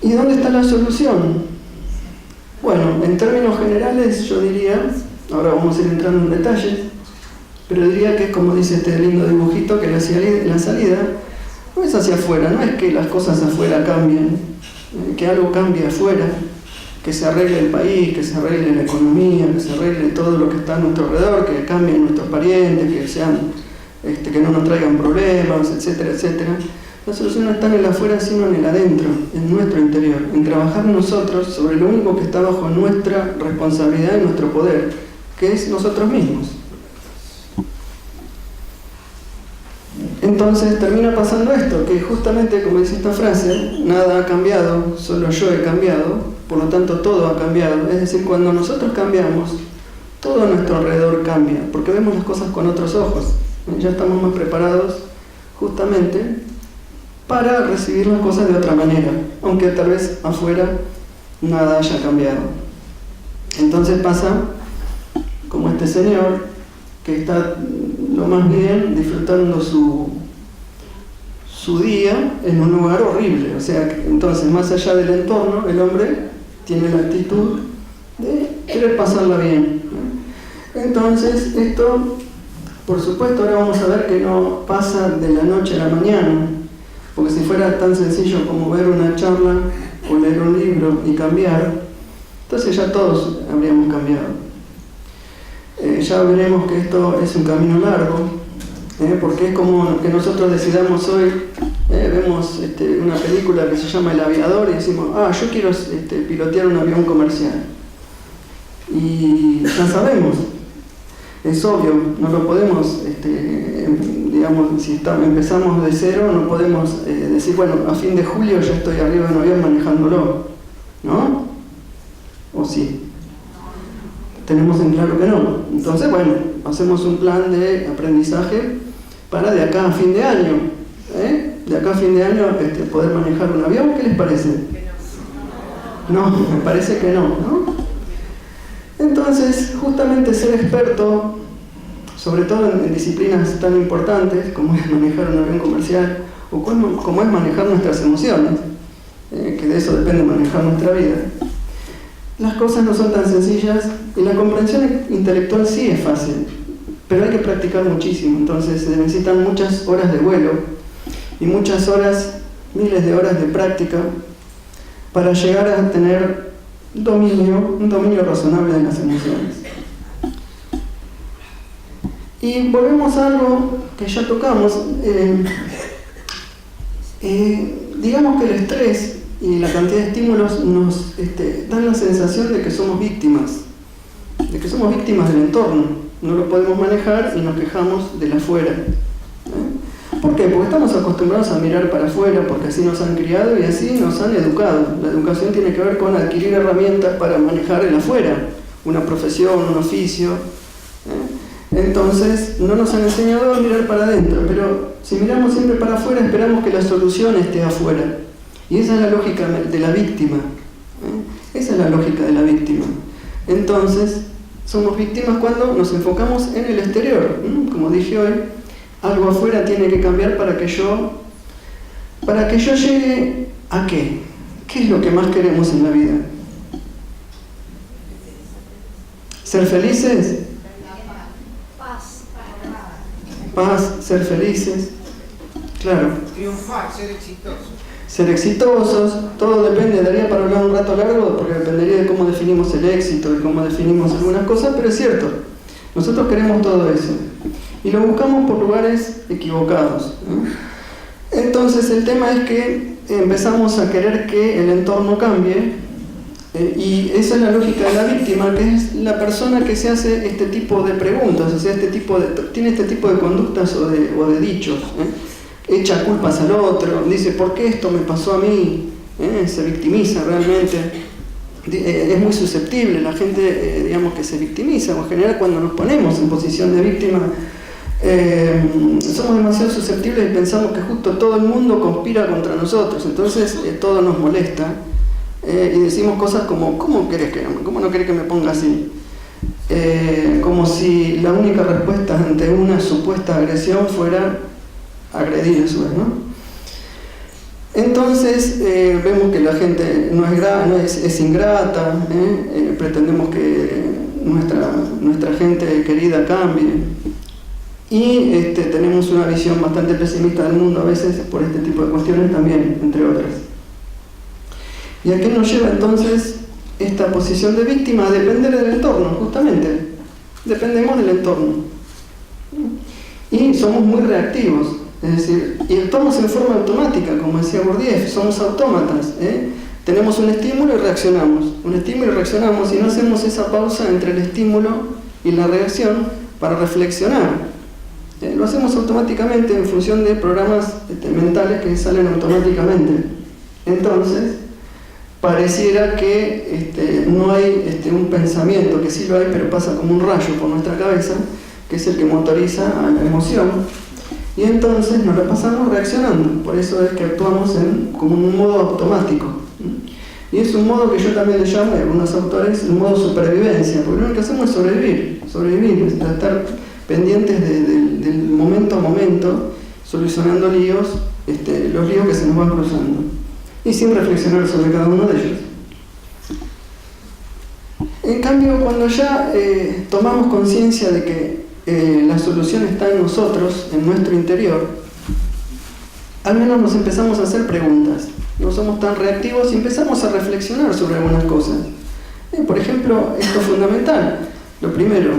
¿Y dónde está la solución? Bueno, en términos generales yo diría, ahora vamos a ir entrando en detalles, pero diría que es como dice este lindo dibujito, que la salida no es hacia afuera, no es que las cosas afuera cambien, que algo cambie afuera, que se arregle el país, que se arregle la economía, que se arregle todo lo que está a nuestro alrededor, que cambien nuestros parientes, que sean, que no nos traigan problemas, etcétera, etcétera. La solución no está en el afuera, sino en el adentro, en nuestro interior, en trabajar nosotros sobre lo único que está bajo nuestra responsabilidad y nuestro poder, que es nosotros mismos. Entonces termina pasando esto, que justamente, como dice esta frase, nada ha cambiado, solo yo he cambiado, por lo tanto todo ha cambiado. Es decir, cuando nosotros cambiamos, todo a nuestro alrededor cambia, porque vemos las cosas con otros ojos. Ya estamos más preparados justamente para recibir las cosas de otra manera, aunque tal vez afuera nada haya cambiado. Entonces pasa como este señor que está lo más bien disfrutando su día en un lugar horrible. O sea, entonces más allá del entorno, el hombre tiene la actitud de querer pasarla bien. Entonces esto, por supuesto, ahora vamos a ver que no pasa de la noche a la mañana, porque si fuera tan sencillo como ver una charla o leer un libro y cambiar, entonces ya todos habríamos cambiado. Ya veremos que esto es un camino largo, porque es como que nosotros decidamos hoy, vemos una película que se llama El Aviador y decimos, yo quiero pilotear un avión comercial. Y ya sabemos, es obvio, no lo podemos, digamos, si empezamos de cero, no podemos decir, bueno, a fin de julio ya estoy arriba de un avión manejándolo, ¿no? ¿O sí? Tenemos en claro que no. Entonces, bueno, hacemos un plan de aprendizaje para de acá a fin de año, de acá a fin de año poder manejar un avión. ¿Qué les parece? No, me parece que no, ¿no? Entonces, justamente ser experto, sobre todo en disciplinas tan importantes como es manejar un avión comercial o como es manejar nuestras emociones, que de eso depende manejar nuestra vida, las cosas no son tan sencillas y la comprensión intelectual sí es fácil, pero hay que practicar muchísimo. Entonces se necesitan muchas horas de vuelo y muchas horas, miles de horas de práctica para llegar a tener un dominio razonable de las emociones. Y volvemos a algo que ya tocamos. Digamos que el estrés y la cantidad de estímulos nos dan la sensación de que somos víctimas del entorno. No lo podemos manejar y nos quejamos del afuera. ¿Por qué? Porque estamos acostumbrados a mirar para afuera, porque así nos han criado y así nos han educado. La educación tiene que ver con adquirir herramientas para manejar el afuera, una profesión, un oficio. Entonces, no nos han enseñado a mirar para adentro, pero si miramos siempre para afuera, esperamos que la solución esté afuera. Y esa es la lógica de la víctima. Esa es la lógica de la víctima. Entonces, somos víctimas cuando nos enfocamos en el exterior. Como dije hoy, algo afuera tiene que cambiar para que yo llegue ¿a qué? ¿Qué es lo que más queremos en la vida? ¿Ser felices? Paz, ser felices. Claro. Triunfar, ser exitosos. Ser exitosos, todo depende, daría para hablar un rato largo, porque dependería de cómo definimos el éxito y cómo definimos algunas cosas, pero es cierto, nosotros queremos todo eso y lo buscamos por lugares equivocados. Entonces el tema es que empezamos a querer que el entorno cambie, y esa es la lógica de la víctima, que es la persona que se hace este tipo de preguntas, o sea, tiene este tipo de conductas o de dichos. Echa culpas al otro, dice, ¿por qué esto me pasó a mí? Se victimiza realmente. Es muy susceptible la gente, digamos, que se victimiza, o en general cuando nos ponemos en posición de víctima, somos demasiado susceptibles y pensamos que justo todo el mundo conspira contra nosotros, entonces todo nos molesta, y decimos cosas como, ¿cómo no querés que me ponga así? Como si la única respuesta ante una supuesta agresión fuera agredir a su vez, ¿no? Entonces vemos que la gente es ingrata, pretendemos que nuestra gente querida cambie, y tenemos una visión bastante pesimista del mundo a veces por este tipo de cuestiones también, entre otras. ¿Y a qué nos lleva entonces esta posición de víctima? A depender del entorno, justamente. Dependemos del entorno. Y somos muy reactivos, es decir, y actuamos en forma automática, como decía Gurdjieff, somos autómatas. Tenemos un estímulo y reaccionamos, y no hacemos esa pausa entre el estímulo y la reacción para reflexionar. Lo hacemos automáticamente en función de programas mentales que salen automáticamente. Entonces, pareciera que no hay un pensamiento, que sí lo hay, pero pasa como un rayo por nuestra cabeza, que es el que motoriza a la emoción, y entonces nos la pasamos reaccionando. Por eso es que actuamos como en un modo automático. Y es un modo que yo también le llamo, a algunos autores, un modo supervivencia, porque lo único que hacemos es sobrevivir, es estar pendientes del momento a momento, solucionando líos, los líos que se nos van cruzando, y sin reflexionar sobre cada uno de ellos. En cambio, cuando ya tomamos conciencia de que la solución está en nosotros, en nuestro interior, al menos nos empezamos a hacer preguntas. No somos tan reactivos y empezamos a reflexionar sobre algunas cosas. Por ejemplo, esto es fundamental. Lo primero,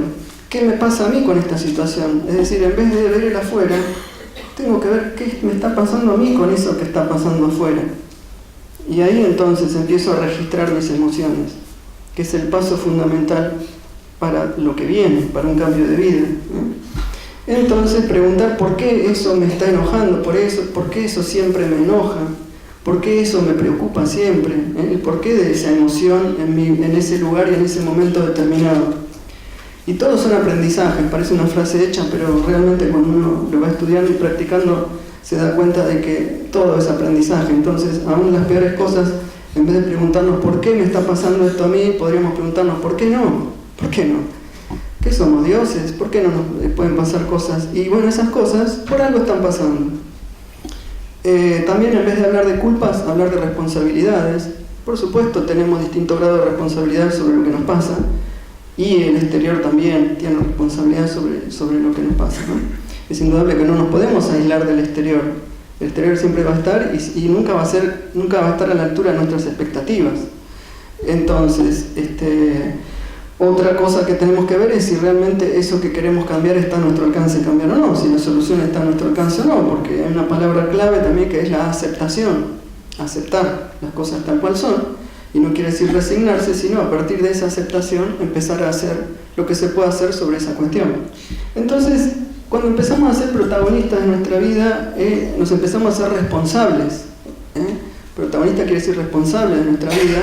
¿qué me pasa a mí con esta situación? Es decir, en vez de ver el afuera, tengo que ver qué me está pasando a mí con eso que está pasando afuera. Y ahí entonces empiezo a registrar mis emociones, que es el paso fundamental para lo que viene, para un cambio de vida. Entonces preguntar por qué eso me está enojando, por qué eso siempre me enoja, por qué eso me preocupa siempre, el porqué de esa emoción en ese lugar y en ese momento determinado. Y todos son aprendizajes, parece una frase hecha, pero realmente cuando uno lo va estudiando y practicando se da cuenta de que todo es aprendizaje. Entonces, aún las peores cosas, en vez de preguntarnos por qué me está pasando esto a mí, podríamos preguntarnos ¿por qué no? ¿Por qué no? ¿Qué somos dioses? ¿Por qué no nos pueden pasar cosas? Y bueno, esas cosas por algo están pasando. También en vez de hablar de culpas, hablar de responsabilidades. Por supuesto, tenemos distinto grado de responsabilidad sobre lo que nos pasa, y el exterior también tiene responsabilidad sobre lo que nos pasa, ¿no? Es indudable que no nos podemos aislar del exterior. El exterior siempre va a estar y nunca va a estar a la altura de nuestras expectativas. Entonces, otra cosa que tenemos que ver es si realmente eso que queremos cambiar está a nuestro alcance cambiar o no, si la solución está a nuestro alcance o no, porque hay una palabra clave también que es la aceptación, aceptar las cosas tal cual son, y no quiere decir resignarse, sino a partir de esa aceptación empezar a hacer lo que se pueda hacer sobre esa cuestión. Entonces, cuando empezamos a ser protagonistas de nuestra vida, nos empezamos a ser responsables. Protagonista quiere decir responsable de nuestra vida,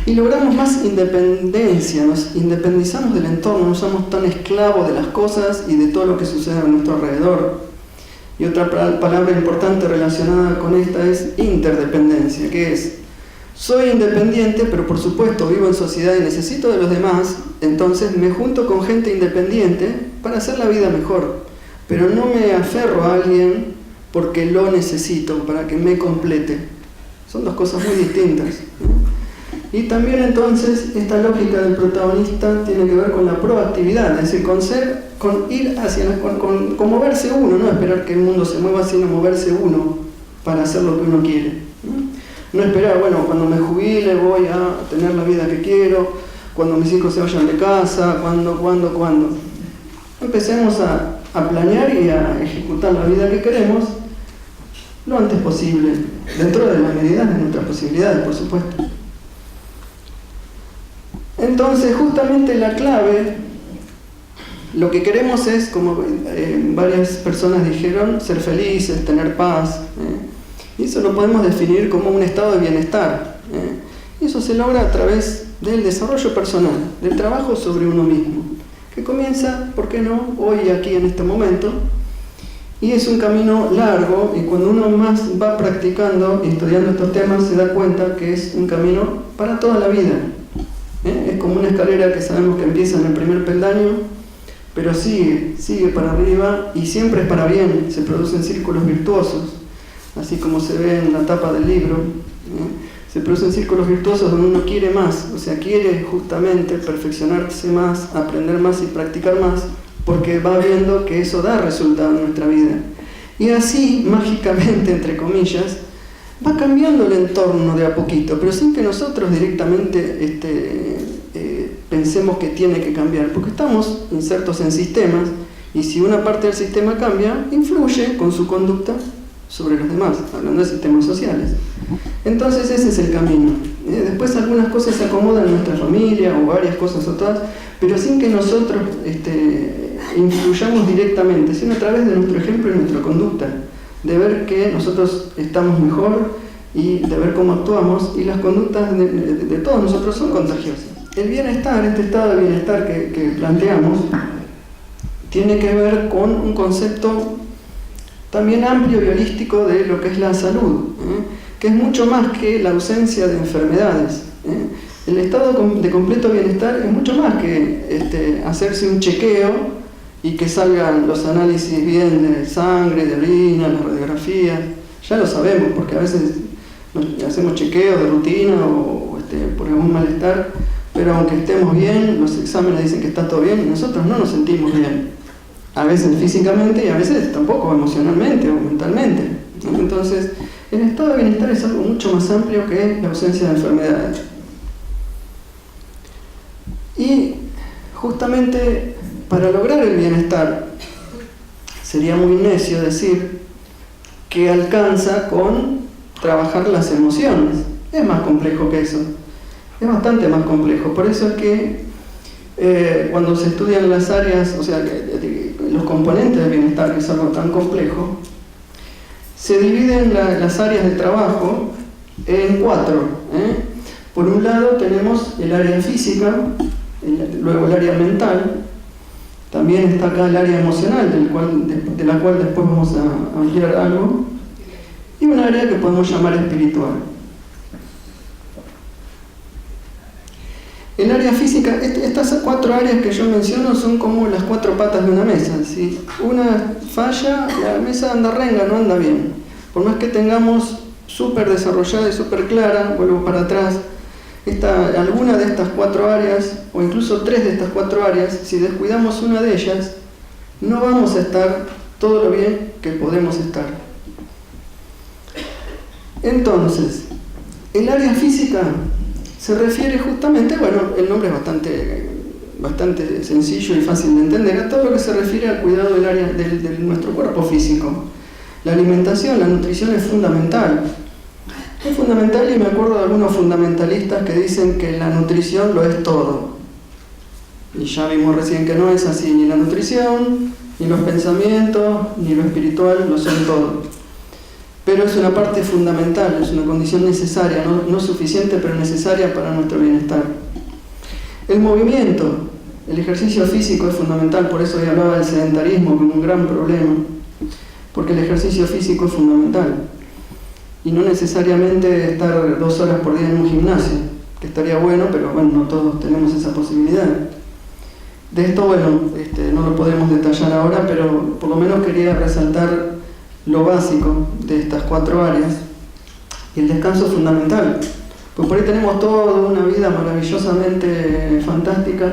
y logramos más independencia, nos independizamos del entorno, no somos tan esclavos de las cosas y de todo lo que sucede a nuestro alrededor. Y otra palabra importante relacionada con esta es interdependencia, que es: soy independiente, pero por supuesto vivo en sociedad y necesito de los demás, entonces me junto con gente independiente para hacer la vida mejor, pero no me aferro a alguien porque lo necesito, para que me complete. Son dos cosas muy distintas. Y también entonces esta lógica del protagonista tiene que ver con la proactividad, es decir, con ir hacia con moverse uno, no esperar que el mundo se mueva, sino moverse uno para hacer lo que uno quiere. No esperar, bueno, cuando me jubile voy a tener la vida que quiero, cuando mis hijos se vayan de casa, cuando. Empecemos a planear y a ejecutar la vida que queremos lo antes posible, dentro de las medidas de nuestras posibilidades, por supuesto. Entonces, justamente la clave, lo que queremos es, como varias personas dijeron, ser felices, tener paz. Y eso lo podemos definir como un estado de bienestar. Y eso se logra a través del desarrollo personal, del trabajo sobre uno mismo, que comienza, ¿por qué no?, hoy, aquí, en este momento. Y es un camino largo, y cuando uno más va practicando y estudiando estos temas se da cuenta que es un camino para toda la vida. Es como una escalera que sabemos que empieza en el primer peldaño, pero sigue para arriba, y siempre es para bien, se producen círculos virtuosos. así como se ve en la tapa del libro. Se producen círculos virtuosos donde uno quiere más, o sea, quiere justamente perfeccionarse más, aprender más y practicar más, porque va viendo que eso da resultado en nuestra vida. Y así, mágicamente, entre comillas, va cambiando el entorno de a poquito, pero sin que nosotros directamente pensemos que tiene que cambiar, porque estamos insertos en sistemas, y si una parte del sistema cambia, influye con su conducta sobre los demás, hablando de sistemas sociales. Entonces ese es el camino. Después algunas cosas se acomodan en nuestra familia, o varias cosas o todas, pero sin que nosotros influyamos directamente, sino a través de nuestro ejemplo y nuestra conducta, de ver que nosotros estamos mejor y de ver cómo actuamos, y las conductas de todos nosotros son contagiosas. El bienestar, este estado de bienestar que planteamos, tiene que ver con un concepto también amplio y holístico de lo que es la salud, que es mucho más que la ausencia de enfermedades. El estado de completo bienestar es mucho más que hacerse un chequeo y que salgan los análisis bien de sangre, de orina, las radiografías. Ya lo sabemos, porque a veces hacemos chequeos de rutina o por algún malestar, pero aunque estemos bien, los exámenes dicen que está todo bien y nosotros no nos sentimos bien. A veces físicamente y a veces tampoco emocionalmente o mentalmente. Entonces, el estado de bienestar es algo mucho más amplio que la ausencia de enfermedades. Y justamente para lograr el bienestar, sería muy necio decir que alcanza con trabajar las emociones. Es más complejo que eso. Es bastante más complejo. Por eso es que cuando se estudian las áreas, o sea, los componentes del bienestar, que es algo tan complejo, se dividen las áreas de trabajo en 4. Por un lado tenemos el área física, luego el área mental, también está acá el área emocional, de la cual después vamos a ampliar algo, y un área que podemos llamar espiritual. El área física, estas 4 áreas que yo menciono son como las 4 patas de una mesa. Si una falla, la mesa anda renga, no anda bien. Por más que tengamos súper desarrollada y súper clara, vuelvo para atrás, alguna de estas 4 áreas, o incluso 3 de estas 4 áreas, si descuidamos una de ellas, no vamos a estar todo lo bien que podemos estar. Entonces, el área física se refiere justamente, bueno, el nombre es bastante sencillo y fácil de entender, a todo lo que se refiere al cuidado del área de nuestro cuerpo físico. La alimentación, la nutrición es fundamental. Es fundamental, y me acuerdo de algunos fundamentalistas que dicen que la nutrición lo es todo. Y ya vimos recién que no es así, ni la nutrición, ni los pensamientos, ni lo espiritual lo son todo. Pero es una parte fundamental, es una condición necesaria, no suficiente, pero necesaria para nuestro bienestar. El movimiento, el ejercicio físico es fundamental, por eso hoy hablaba del sedentarismo como un gran problema, porque el ejercicio físico es fundamental. Y no necesariamente estar 2 horas por día en un gimnasio, que estaría bueno, pero bueno, no todos tenemos esa posibilidad. De esto, bueno, no lo podemos detallar ahora, pero por lo menos quería resaltar lo básico de estas 4 áreas. Y el descanso es fundamental, pues por ahí tenemos toda una vida maravillosamente fantástica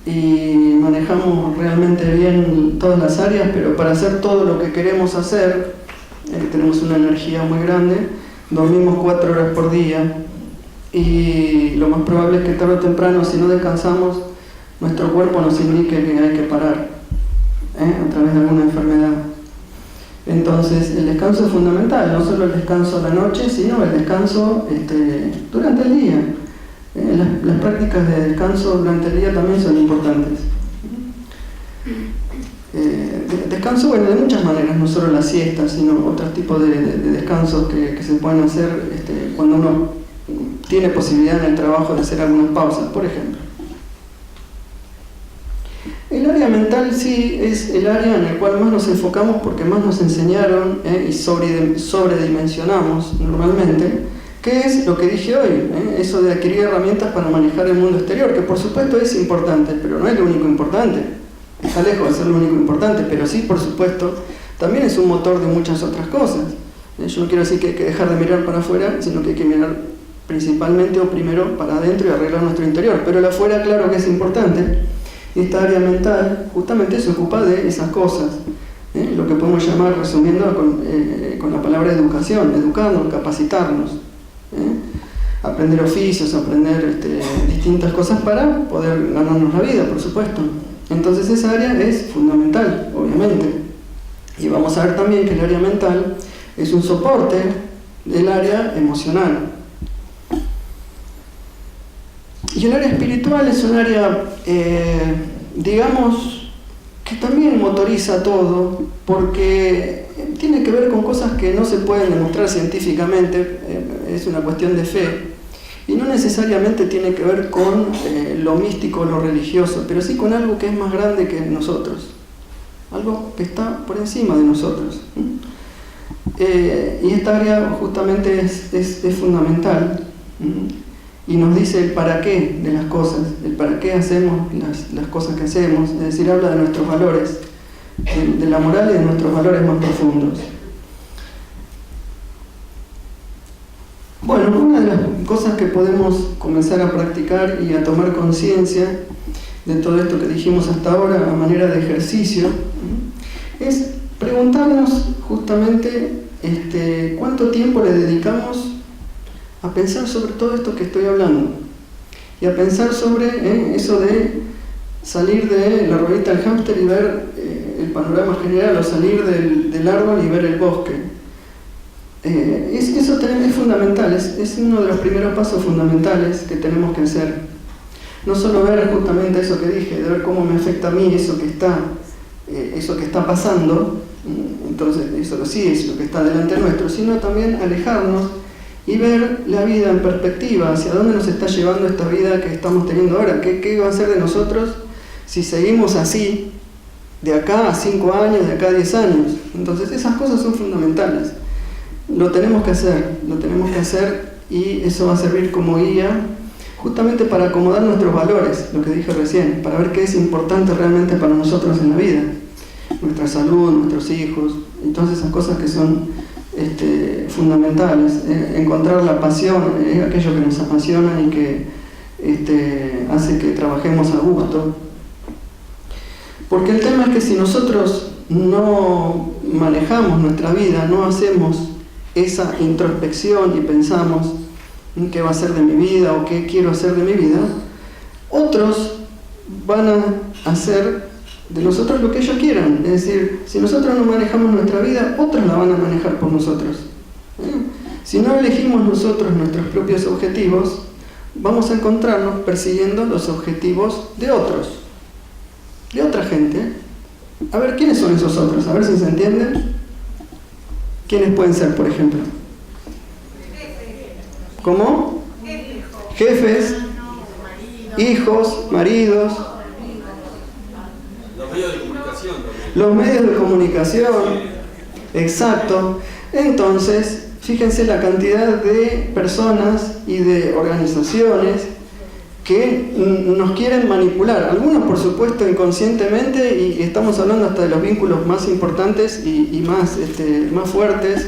y manejamos realmente bien todas las áreas, pero para hacer todo lo que queremos hacer, tenemos una energía muy grande, dormimos 4 horas por día y lo más probable es que tarde o temprano, si no descansamos, nuestro cuerpo nos indique que hay que parar a través de alguna enfermedad. Entonces el descanso es fundamental, no solo el descanso a la noche, sino el descanso durante el día. Las prácticas de descanso durante el día también son importantes. Descanso, bueno, de muchas maneras, no solo la siesta, sino otros tipos de descansos que se pueden hacer cuando uno tiene posibilidad en el trabajo de hacer algunas pausas, por ejemplo. El área mental sí es el área en el cual más nos enfocamos porque más nos enseñaron y sobredimensionamos normalmente, que es lo que dije hoy, eso de adquirir herramientas para manejar el mundo exterior, que por supuesto es importante, pero no es lo único importante, está lejos de ser lo único importante, pero sí, por supuesto, también es un motor de muchas otras cosas. Yo no quiero decir que hay que dejar de mirar para afuera, sino que hay que mirar principalmente o primero para adentro y arreglar nuestro interior. Pero el afuera, claro que es importante. Y esta área mental justamente se ocupa de esas cosas. Lo que podemos llamar, resumiendo con la palabra educación, educarnos, capacitarnos. Aprender oficios, aprender distintas cosas para poder ganarnos la vida, por supuesto. Entonces esa área es fundamental, obviamente. Y vamos a ver también que el área mental es un soporte del área emocional. Y el área espiritual es un área, digamos, que también motoriza todo, porque tiene que ver con cosas que no se pueden demostrar científicamente, es una cuestión de fe, y no necesariamente tiene que ver con lo místico o lo religioso, pero sí con algo que es más grande que nosotros, algo que está por encima de nosotros. Y esta área justamente es fundamental, y nos dice el para qué de las cosas, el para qué hacemos las cosas que hacemos, es decir, habla de nuestros valores, de la moral y de nuestros valores más profundos. Bueno, una de las cosas que podemos comenzar a practicar y a tomar conciencia de todo esto que dijimos hasta ahora a manera de ejercicio es preguntarnos justamente cuánto tiempo le dedicamos a pensar sobre todo esto que estoy hablando y a pensar sobre eso de salir de la ruedita del hámster y ver el panorama general, o salir del árbol y ver el bosque. Eso es fundamental, es uno de los primeros pasos fundamentales que tenemos que hacer. No solo ver justamente eso que dije, de ver cómo me afecta a mí eso que está pasando, entonces eso sí es lo que está delante nuestro, sino también alejarnos y ver la vida en perspectiva, hacia dónde nos está llevando esta vida que estamos teniendo ahora, qué va a ser de nosotros si seguimos así, de acá a 5 años, de acá a 10 años. Entonces esas cosas son fundamentales. Lo tenemos que hacer y eso va a servir como guía justamente para acomodar nuestros valores, lo que dije recién, para ver qué es importante realmente para nosotros en la vida, nuestra salud, nuestros hijos, y todas esas cosas que son fundamentales. Encontrar la pasión, aquello que nos apasiona y que hace que trabajemos a gusto. Porque el tema es que si nosotros no manejamos nuestra vida, no hacemos esa introspección y pensamos qué va a ser de mi vida o qué quiero hacer de mi vida, otros van a hacer de nosotros lo que ellos quieran. Es decir, si nosotros no manejamos nuestra vida, otros la van a manejar por nosotros. Si no elegimos nosotros nuestros propios objetivos, vamos a encontrarnos persiguiendo los objetivos de otros, de otra gente. A ver, ¿quiénes son esos otros? A ver si se entienden. ¿Quiénes pueden ser, por ejemplo? ¿Cómo? Jefes, hijos, maridos. Los medios de comunicación también. Los medios de comunicación, exacto. Entonces, fíjense la cantidad de personas y de organizaciones que nos quieren manipular. Algunos, por supuesto, inconscientemente, y estamos hablando hasta de los vínculos más importantes y más fuertes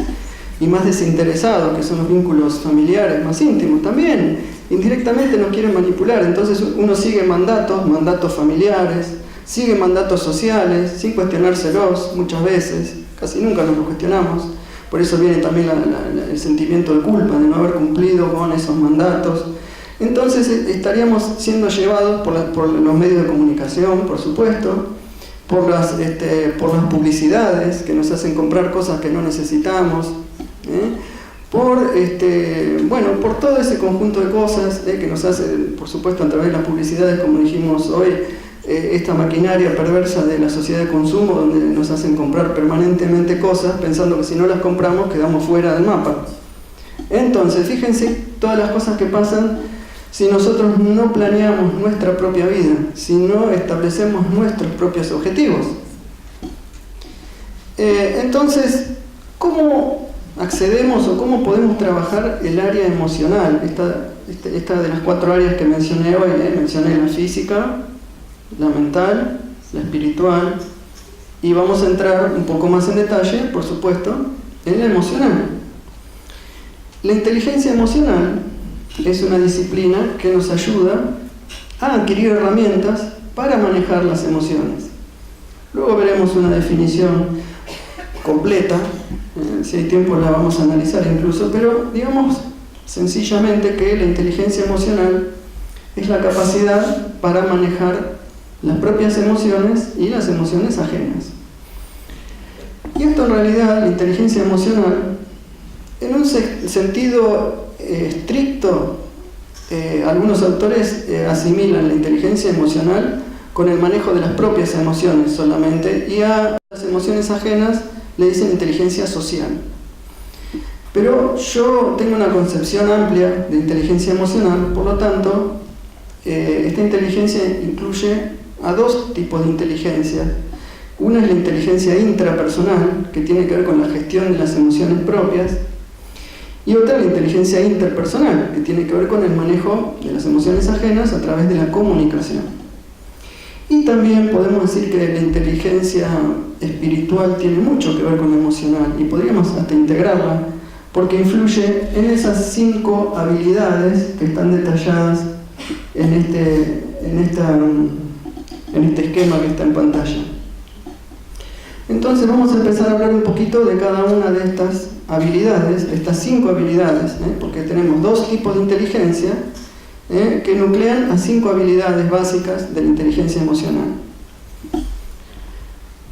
y más desinteresados, que son los vínculos familiares más íntimos. También, indirectamente nos quieren manipular. Entonces uno sigue mandatos familiares, sigue mandatos sociales, sin cuestionárselos muchas veces, casi nunca nos los cuestionamos. Por eso viene también el sentimiento de culpa de no haber cumplido con esos mandatos. Entonces estaríamos siendo llevados por los medios de comunicación, por supuesto, por las publicidades que nos hacen comprar cosas que no necesitamos, por todo ese conjunto de cosas que nos hace, por supuesto, a través de las publicidades, como dijimos hoy, esta maquinaria perversa de la sociedad de consumo, donde nos hacen comprar permanentemente cosas pensando que si no las compramos quedamos fuera del mapa. Entonces, fíjense todas las cosas que pasan si nosotros no planeamos nuestra propia vida, si no establecemos nuestros propios objetivos. Entonces, ¿cómo accedemos o cómo podemos trabajar el área emocional? Esta de las 4 áreas que mencioné hoy, mencioné la física, la mental, la espiritual, y vamos a entrar un poco más en detalle, por supuesto, en la emocional. La inteligencia emocional es una disciplina que nos ayuda a adquirir herramientas para manejar las emociones. Luego veremos una definición completa, si hay tiempo la vamos a analizar incluso, pero digamos sencillamente que la inteligencia emocional es la capacidad para manejar las propias emociones y las emociones ajenas. Y esto en realidad, la inteligencia emocional, en un sentido estricto, algunos autores asimilan la inteligencia emocional con el manejo de las propias emociones solamente, y a las emociones ajenas le dicen inteligencia social. Pero yo tengo una concepción amplia de inteligencia emocional, por lo tanto, esta inteligencia incluye a dos tipos de inteligencia. Una es la inteligencia intrapersonal, que tiene que ver con la gestión de las emociones propias, y otra la inteligencia interpersonal, que tiene que ver con el manejo de las emociones ajenas a través de la comunicación. Y también podemos decir que la inteligencia espiritual tiene mucho que ver con la emocional, y podríamos hasta integrarla, porque influye en esas 5 habilidades que están detalladas en este esquema que está en pantalla. Entonces vamos a empezar a hablar un poquito de cada una de estas habilidades, de estas 5 habilidades, porque tenemos 2 tipos de inteligencia que nuclean a 5 habilidades básicas de la inteligencia emocional.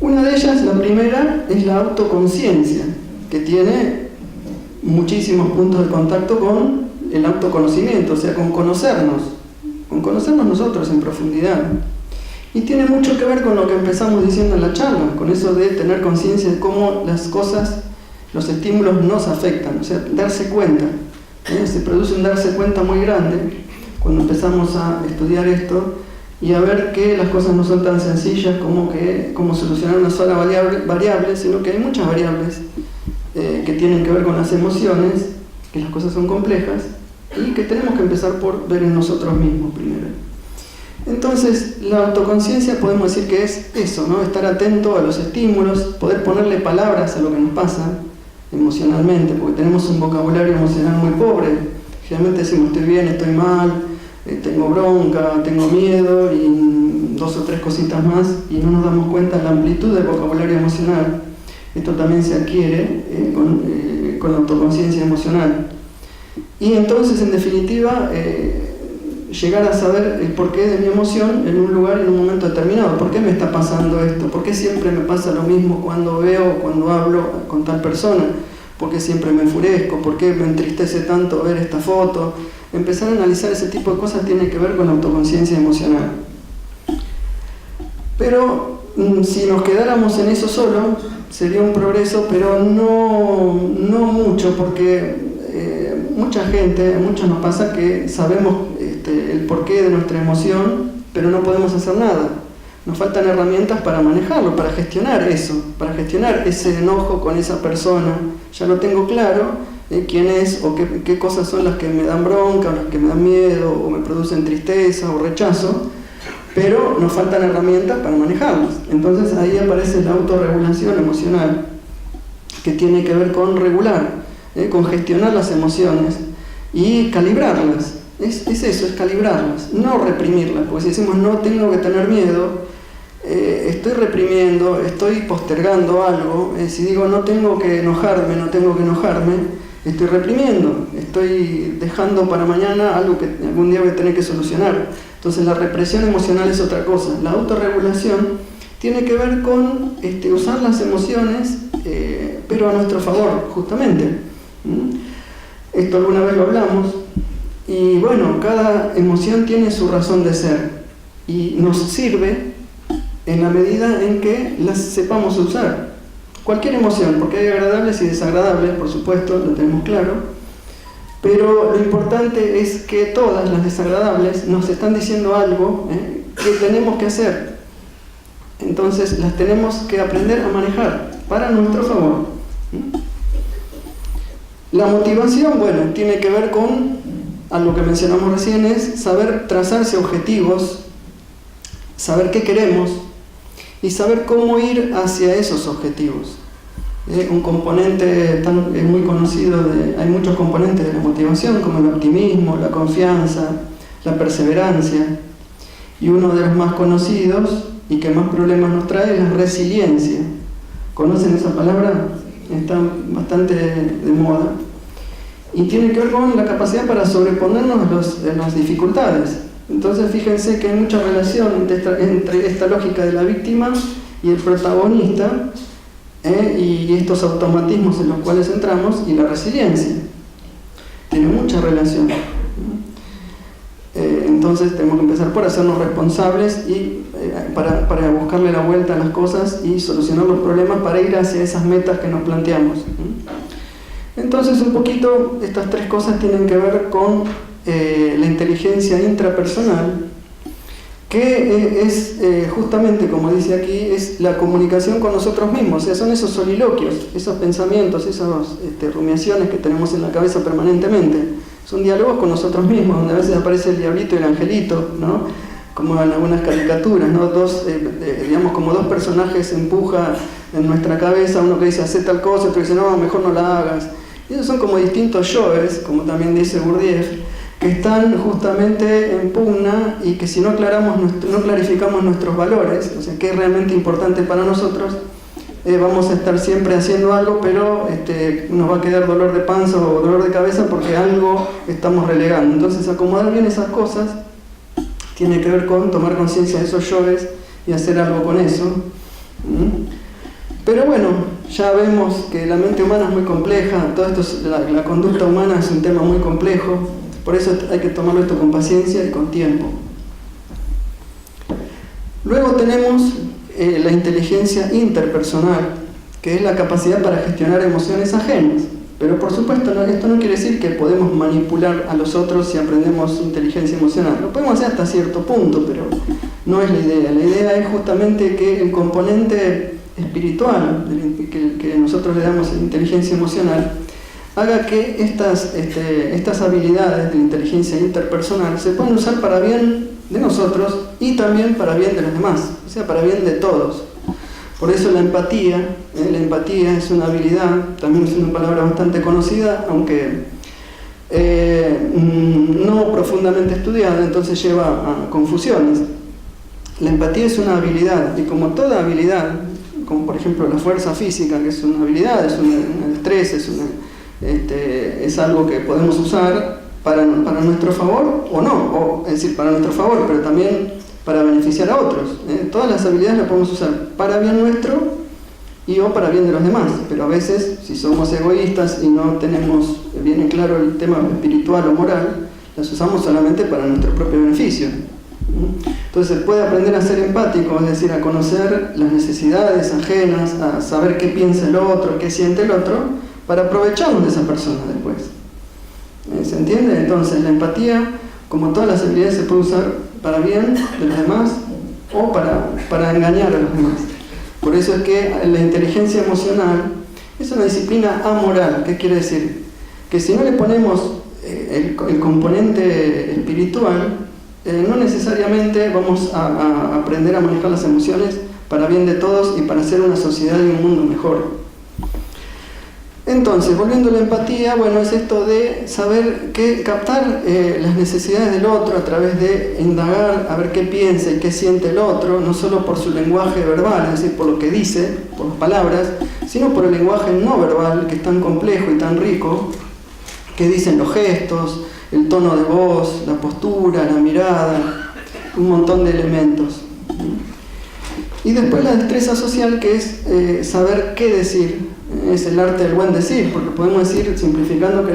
Una de ellas, la primera, es la autoconciencia, que tiene muchísimos puntos de contacto con el autoconocimiento, o sea, con conocernos nosotros en profundidad. Y tiene mucho que ver con lo que empezamos diciendo en la charla, con eso de tener conciencia de cómo las cosas, los estímulos nos afectan, o sea, darse cuenta. Se produce un darse cuenta muy grande cuando empezamos a estudiar esto y a ver que las cosas no son tan sencillas como solucionar una sola variable, sino que hay muchas variables que tienen que ver con las emociones, que las cosas son complejas y que tenemos que empezar por ver en nosotros mismos primero. Entonces, la autoconciencia podemos decir que es eso, ¿no? Estar atento a los estímulos, poder ponerle palabras a lo que nos pasa emocionalmente, porque tenemos un vocabulario emocional muy pobre. Generalmente decimos estoy bien, estoy mal, tengo bronca, tengo miedo y 2 o 3 cositas más, y no nos damos cuenta de la amplitud del vocabulario emocional. Esto también se adquiere con la autoconciencia emocional. Y entonces, en definitiva, llegar a saber el porqué de mi emoción en un lugar, en un momento determinado. ¿Por qué me está pasando esto? ¿Por qué siempre me pasa lo mismo cuando veo, cuando hablo con tal persona? ¿Por qué siempre me enfurezco? ¿Por qué me entristece tanto ver esta foto? Empezar a analizar ese tipo de cosas tiene que ver con la autoconciencia emocional. Pero si nos quedáramos en eso solo, sería un progreso, pero no mucho, porque a muchos nos pasa que sabemos el porqué de nuestra emoción, pero no podemos hacer nada. Nos faltan herramientas para manejarlo, para gestionar eso, para gestionar ese enojo con esa persona. Ya lo tengo claro, quién es o qué cosas son las que me dan bronca, o las que me dan miedo, o me producen tristeza o rechazo, pero nos faltan herramientas para manejarlas. Entonces ahí aparece la autorregulación emocional, que tiene que ver con regular, con gestionar las emociones y calibrarlas. Es eso, es calibrarlas, no reprimirlas, porque si decimos no tengo que tener miedo, estoy reprimiendo, estoy postergando algo. Si digo no tengo que enojarme, estoy reprimiendo, estoy dejando para mañana algo que algún día voy a tener que solucionar. Entonces la represión emocional es otra cosa. La autorregulación tiene que ver con usar las emociones, pero a nuestro favor, justamente. Esto alguna vez lo hablamos. Y bueno, cada emoción tiene su razón de ser y nos sirve en la medida en que las sepamos usar. Cualquier emoción, porque hay agradables y desagradables, por supuesto, lo tenemos claro, pero lo importante es que todas las desagradables nos están diciendo algo que tenemos que hacer. Entonces las tenemos que aprender a manejar para nuestro favor. La motivación, bueno, tiene que ver con algo que mencionamos recién, es saber trazarse objetivos, saber qué queremos y saber cómo ir hacia esos objetivos. Un componente muy conocido, hay muchos componentes de la motivación, como el optimismo, la confianza, la perseverancia. Y uno de los más conocidos y que más problemas nos trae es la resiliencia. ¿Conocen esa palabra? Está bastante de moda. Y tiene que ver con la capacidad para sobreponernos a las dificultades. Entonces fíjense que hay mucha relación entre esta lógica de la víctima y el protagonista, y estos automatismos en los cuales entramos, y la resiliencia. Tiene mucha relación. Entonces tenemos que empezar por hacernos responsables y para buscarle la vuelta a las cosas y solucionar los problemas para ir hacia esas metas que nos planteamos. Entonces un poquito estas tres cosas tienen que ver con la inteligencia intrapersonal, que es justamente, como dice aquí, es la comunicación con nosotros mismos. O sea, son esos soliloquios, esos pensamientos, esas rumiaciones que tenemos en la cabeza permanentemente. Son diálogos con nosotros mismos, donde a veces aparece el diablito y el angelito, ¿no? Como en algunas caricaturas, ¿no? Digamos, como dos personajes se empuja en nuestra cabeza, uno que dice hace tal cosa, otro que dice no, mejor no la hagas. Y esos son como distintos yoes, como también dice Gurdjieff, que están justamente en pugna, y que si no clarificamos nuestros valores, o sea, qué es realmente importante para nosotros, vamos a estar siempre haciendo algo, pero nos va a quedar dolor de panza o dolor de cabeza porque algo estamos relegando. Entonces acomodar bien esas cosas tiene que ver con tomar conciencia de esos yoes y hacer algo con eso. Pero bueno, ya vemos que la mente humana es muy compleja, todo esto la conducta humana es un tema muy complejo, por eso hay que tomarlo esto con paciencia y con tiempo. Luego tenemos la inteligencia interpersonal, que es la capacidad para gestionar emociones ajenas. Pero por supuesto, esto no quiere decir que podemos manipular a los otros si aprendemos inteligencia emocional. Lo podemos hacer hasta cierto punto, pero no es la idea. La idea es justamente que el componente espiritual que nosotros le damos en inteligencia emocional haga que estas habilidades de la inteligencia interpersonal se puedan usar para bien de nosotros y también para bien de los demás, o sea, para bien de todos. Por eso la empatía es una habilidad, también es una palabra bastante conocida, aunque no profundamente estudiada, entonces lleva a confusiones. La empatía es una habilidad, y como toda habilidad, como por ejemplo la fuerza física, que es una habilidad, es un estrés, es algo que podemos usar para nuestro favor o no, es decir, para nuestro favor, pero también para beneficiar a otros. Todas las habilidades las podemos usar para bien nuestro o para bien de los demás, pero a veces, si somos egoístas y no tenemos bien en claro el tema espiritual o moral, las usamos solamente para nuestro propio beneficio. Entonces se puede aprender a ser empático, es decir, a conocer las necesidades ajenas, a saber qué piensa el otro, qué siente el otro, para aprovecharnos de esa persona después. ¿Se entiende? Entonces la empatía, como todas las habilidades, se puede usar para bien de los demás o para engañar a los demás. Por eso es que la inteligencia emocional es una disciplina amoral. ¿Qué quiere decir? Que si no le ponemos el componente espiritual, no necesariamente vamos a aprender a manejar las emociones para bien de todos y para hacer una sociedad y un mundo mejor. Entonces, volviendo a la empatía, bueno, es esto de saber captar las necesidades del otro a través de indagar, a ver qué piensa y qué siente el otro, no solo por su lenguaje verbal, es decir, por lo que dice, por las palabras, sino por el lenguaje no verbal, que es tan complejo y tan rico, que dicen los gestos, el tono de voz, la postura, la mirada, un montón de elementos. Y después la destreza social, que es saber qué decir. Es el arte del buen decir, porque podemos decir, simplificando, que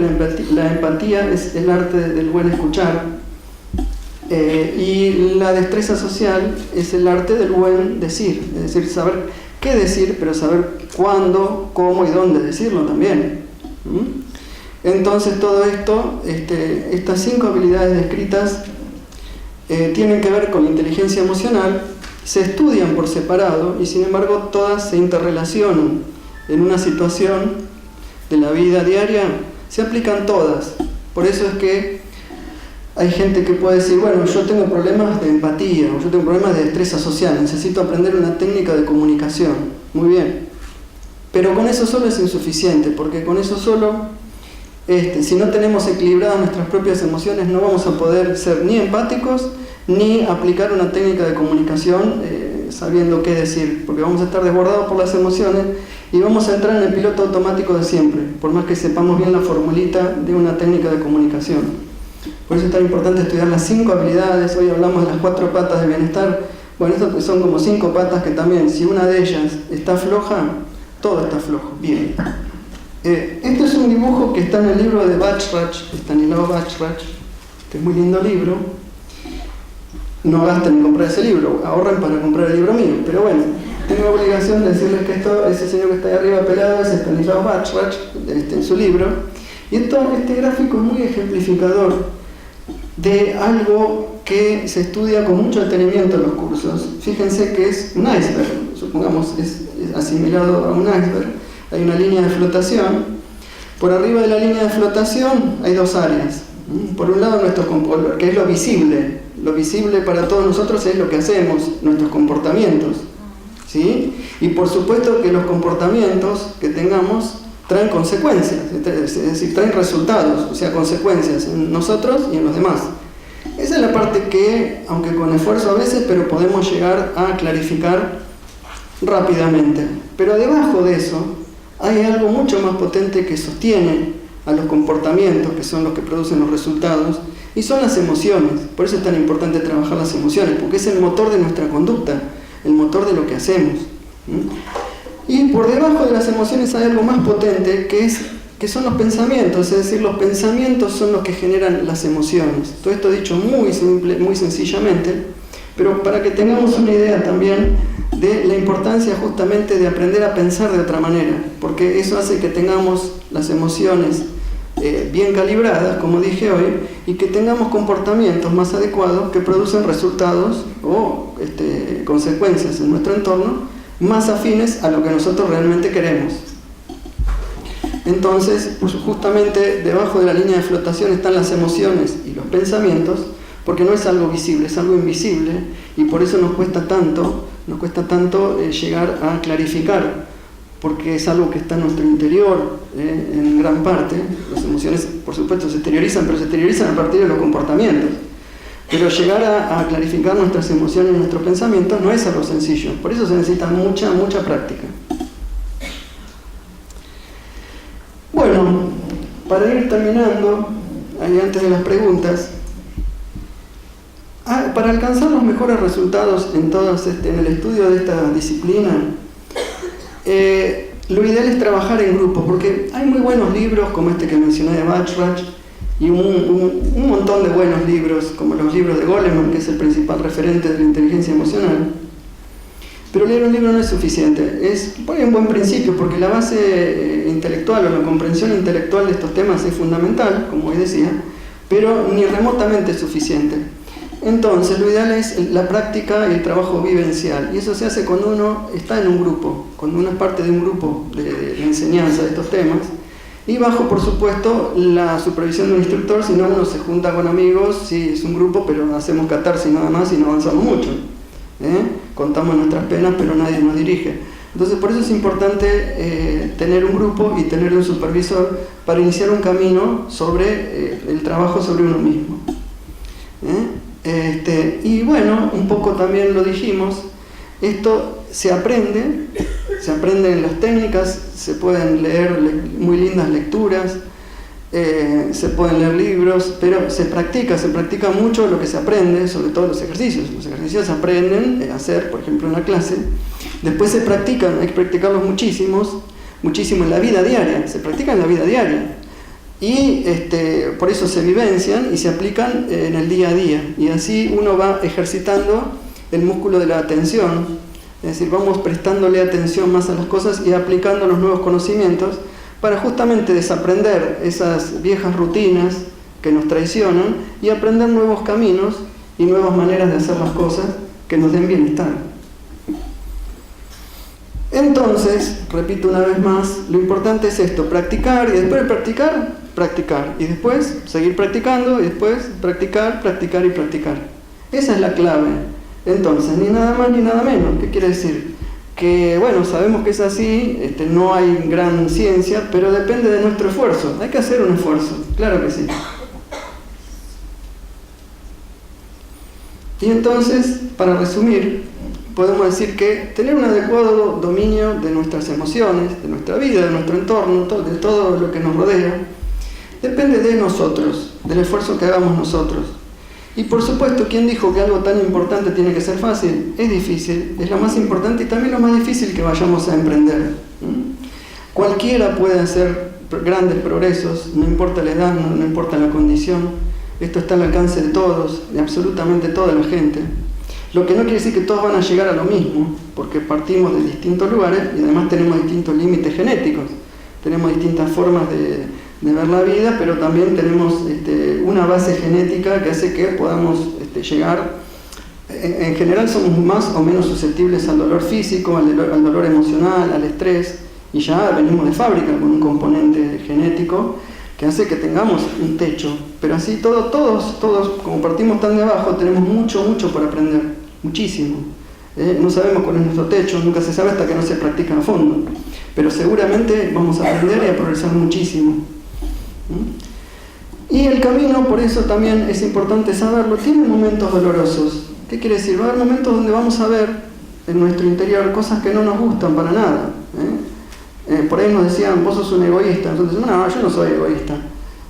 la empatía es el arte del buen escuchar, y la destreza social es el arte del buen decir, es decir, saber qué decir, pero saber cuándo, cómo y dónde decirlo también. Entonces todo esto, estas 5 habilidades descritas tienen que ver con la inteligencia emocional, se estudian por separado y sin embargo todas se interrelacionan. En una situación de la vida diaria se aplican todas. Por eso es que hay gente que puede decir, bueno, yo tengo problemas de empatía, o yo tengo problemas de destreza social, necesito aprender una técnica de comunicación. Muy bien. Pero con eso solo es insuficiente, porque con eso solo, si no tenemos equilibradas nuestras propias emociones, no vamos a poder ser ni empáticos, ni aplicar una técnica de comunicación sabiendo qué decir, porque vamos a estar desbordados por las emociones y vamos a entrar en el piloto automático de siempre, por más que sepamos bien la formulita de una técnica de comunicación. Por eso es tan importante estudiar las 5 habilidades. Hoy hablamos de las 4 patas del bienestar. Bueno, estas son como 5 patas que también, si una de ellas está floja, todo está flojo. Bien. Esto es un dibujo que está en el libro de Bachrach, Stanislav Bachrach. Este es muy lindo libro. No gasten en comprar ese libro, ahorren para comprar el libro mío. Pero bueno, tengo la obligación de decirles que ese señor que está ahí arriba pelado es Stanislav Bachrach, en su libro. Y este gráfico es muy ejemplificador de algo que se estudia con mucho detenimiento en los cursos. Fíjense que es un iceberg, supongamos es asimilado a un iceberg. Hay una línea de flotación. Por arriba de la línea de flotación hay 2 áreas. Por un lado nuestro comportamiento, que es lo visible. Lo visible para todos nosotros es lo que hacemos, nuestros comportamientos, ¿sí? Y por supuesto que los comportamientos que tengamos traen consecuencias, es decir, traen resultados, o sea, consecuencias en nosotros y en los demás. Esa es la parte que, aunque con esfuerzo a veces, pero podemos llegar a clarificar rápidamente. Pero debajo de eso hay algo mucho más potente que sostiene a los comportamientos, que son los que producen los resultados, y son las emociones. Por eso es tan importante trabajar las emociones, porque es el motor de nuestra conducta, el motor de lo que hacemos. Y por debajo de las emociones hay algo más potente, que son los pensamientos, es decir, los pensamientos son los que generan las emociones. Todo esto dicho muy simple, muy sencillamente, pero para que tengamos una idea también de la importancia justamente de aprender a pensar de otra manera, porque eso hace que tengamos las emociones bien calibradas, como dije hoy, y que tengamos comportamientos más adecuados que producen resultados o consecuencias en nuestro entorno más afines a lo que nosotros realmente queremos. Entonces, pues justamente debajo de la línea de flotación están las emociones y los pensamientos, porque no es algo visible, es algo invisible, y por eso nos cuesta tanto llegar a clarificar, porque es algo que está en nuestro interior en gran parte. Las emociones, por supuesto, se exteriorizan, pero se exteriorizan a partir de los comportamientos. Pero llegar a clarificar nuestras emociones y nuestros pensamientos no es algo sencillo, por eso se necesita mucha práctica. Bueno, para ir terminando, ahí antes de las preguntas, para alcanzar los mejores resultados en el estudio de esta disciplina, lo ideal es trabajar en grupo, porque hay muy buenos libros como este que mencioné de Bachrach y un montón de buenos libros, como los libros de Goleman, que es el principal referente de la inteligencia emocional. Pero leer un libro no es suficiente. Pone un buen principio, porque la base intelectual o la comprensión intelectual de estos temas es fundamental, como hoy decía, pero ni remotamente es suficiente. Entonces, lo ideal es la práctica y el trabajo vivencial, y eso se hace cuando uno está en un grupo, cuando uno es parte de un grupo de enseñanza de estos temas, y bajo, por supuesto, la supervisión de un instructor. Si no, uno se junta con amigos, sí, es un grupo, pero hacemos catarsis nada más y no avanzamos mucho. Contamos nuestras penas, pero nadie nos dirige. Entonces, por eso es importante tener un grupo y tener un supervisor para iniciar un camino sobre el trabajo sobre uno mismo. Y bueno, un poco también lo dijimos, esto se aprende en las técnicas, se pueden leer muy lindas lecturas, se pueden leer libros, pero se practica mucho lo que se aprende, sobre todo los ejercicios. Los ejercicios se aprenden a hacer, por ejemplo, en la clase, después se practican, hay que practicarlos muchísimo en la vida diaria, se practican en la vida diaria. Y por eso se vivencian y se aplican en el día a día. Y así uno va ejercitando el músculo de la atención. Es decir, vamos prestándole atención más a las cosas y aplicando los nuevos conocimientos para justamente desaprender esas viejas rutinas que nos traicionan y aprender nuevos caminos y nuevas maneras de hacer las cosas que nos den bienestar. Entonces, repito una vez más, lo importante es esto, practicar, y después de practicar, y después seguir practicando, y después practicar y practicar. Esa es la clave. Entonces, ni nada más ni nada menos. ¿Qué quiere decir? que, bueno, sabemos que es así, no hay gran ciencia, pero depende de nuestro esfuerzo. Hay que hacer un esfuerzo, claro que sí. Y entonces, para resumir, podemos decir que tener un adecuado dominio de nuestras emociones, de nuestra vida, de nuestro entorno, de todo lo que nos rodea, depende de nosotros, del esfuerzo que hagamos nosotros. Y por supuesto, ¿quién dijo que algo tan importante tiene que ser fácil? Es difícil, es lo más importante y también lo más difícil que vayamos a emprender. Cualquiera puede hacer grandes progresos, no importa la edad, no importa la condición. Esto está al alcance de todos, de absolutamente toda la gente. Lo que no quiere decir que todos van a llegar a lo mismo, porque partimos de distintos lugares y además tenemos distintos límites genéticos. Tenemos distintas formas de ver la vida, pero también tenemos una base genética que hace que podamos llegar. En general somos más o menos susceptibles al dolor físico, al dolor emocional, al estrés, y ya venimos de fábrica con un componente genético que hace que tengamos un techo. Pero así todos, como partimos tan de abajo, tenemos mucho por aprender, muchísimo. No sabemos cuál es nuestro techo, nunca se sabe hasta que no se practica a fondo. Pero seguramente vamos a aprender y a progresar muchísimo. Y el camino, por eso también es importante saberlo, tiene momentos dolorosos. ¿Qué quiere decir? Va a haber momentos donde vamos a ver en nuestro interior cosas que no nos gustan para nada. Por ahí nos decían, vos sos un egoísta. Entonces, no, yo no soy egoísta.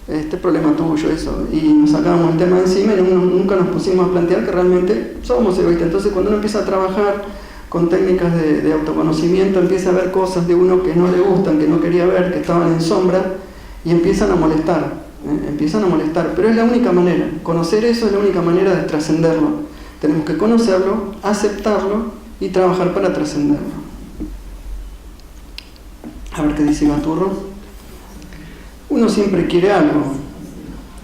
Este problema tuyo, eso. Y nos sacábamos el tema de encima y nunca nos pusimos a plantear que realmente somos egoístas. Entonces, cuando uno empieza a trabajar con técnicas de autoconocimiento, empieza a ver cosas de uno que no le gustan, que no quería ver, que estaban en sombra, y empiezan a molestar, pero es la única manera, conocer eso es la única manera de trascenderlo. Tenemos que conocerlo, aceptarlo y trabajar para trascenderlo. A ver qué dice Gaturro. Uno siempre quiere algo,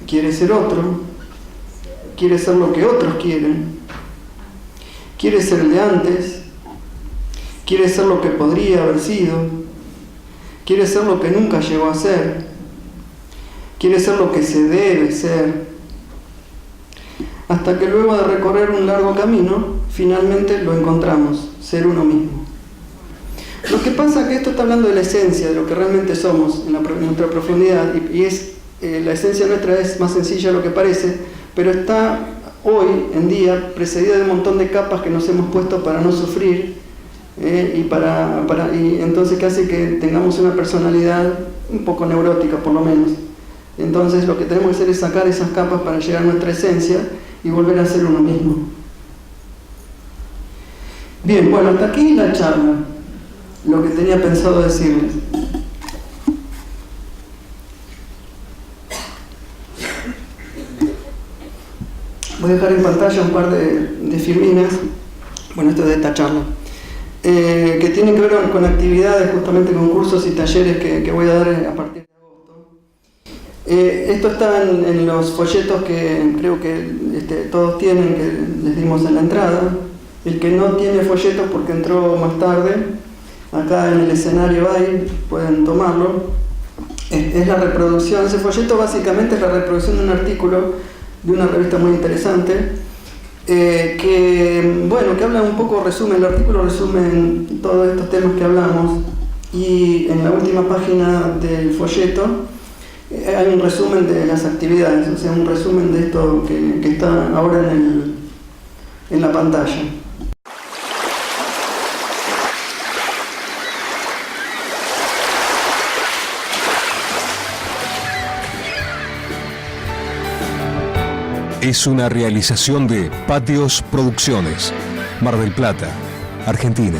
quiere ser otro, quiere ser lo que otros quieren, quiere ser el de antes, quiere ser lo que podría haber sido, quiere ser lo que nunca llegó a ser, quiere ser lo que se debe ser, hasta que luego de recorrer un largo camino, finalmente lo encontramos, ser uno mismo. Lo que pasa es que esto está hablando de la esencia, de lo que realmente somos, en nuestra profundidad, y la esencia nuestra es más sencilla de lo que parece, pero está hoy en día precedida de un montón de capas que nos hemos puesto para no sufrir, y entonces que hace que tengamos una personalidad un poco neurótica, por lo menos. Entonces lo que tenemos que hacer es sacar esas capas para llegar a nuestra esencia y volver a ser uno mismo. Bien, bueno, hasta aquí la charla, lo que tenía pensado decirles. Voy a dejar en pantalla un par de filminas, bueno, esto es de esta charla, que tienen que ver con actividades, justamente con cursos y talleres que voy a dar a partir de agosto. Esto está en los folletos que creo que todos tienen, que les dimos en la entrada. El que no tiene folletos porque entró más tarde, acá en el escenario hay, pueden tomarlo. Es la reproducción, ese folleto básicamente es la reproducción de un artículo de una revista muy interesante, que habla un poco, el artículo resume todos estos temas que hablamos, y en la última página del folleto hay un resumen de las actividades, o sea, un resumen de esto que está ahora en la pantalla. Es una realización de Patios Producciones, Mar del Plata, Argentina.